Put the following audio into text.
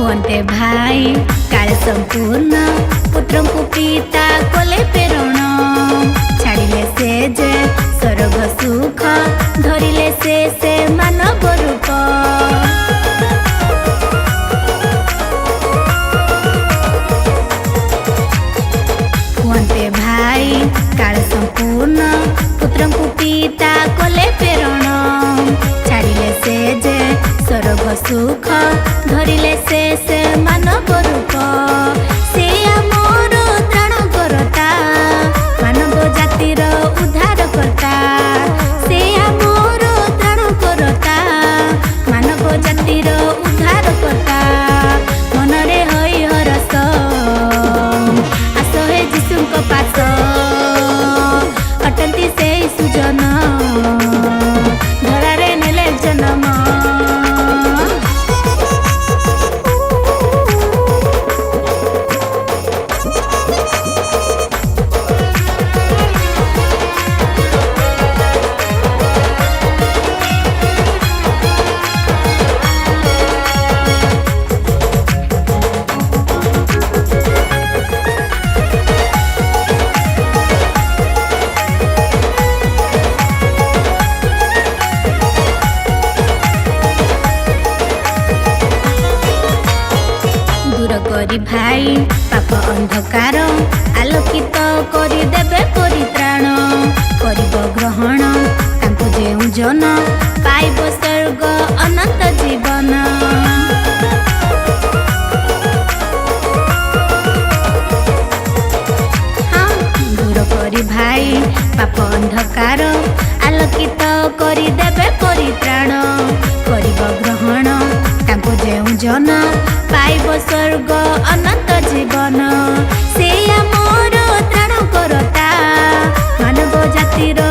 हुअन्ते भाई काले संपूर्ण पुत्र को पिता कोले प्रेरण छाड़िले से जे स्वर्ग सुख धरिले से मानव रूप हुअन्ते भाई काले संपूर्ण पुत्र को पिता कोले प्रेरण छाड़िले से जे स्वर्ग सुख धरिले से मानव रूप से आमर त्राण करता मानव जातिर उद्धार करता से आमर त्राण करता मानव जातिर उद्धार करता मनरे हई हरस आस हे जीशुक पास अटंती से सुजन धरारे नेले जन्म करी भाई पाप अंधकार आलोकित करी देबे परित्राण करिब ग्रहण तांको जेउ जन पाइब स्वर्ग अनंत जीवन हाँ दूर करी भाई पाप अंधकार आलोकित करी देबे परित्राण करिब ग्रहण तांको जेउ जन पाइब स्वर्ग अनंत जीवन से आमर त्राण करता मानव जातिर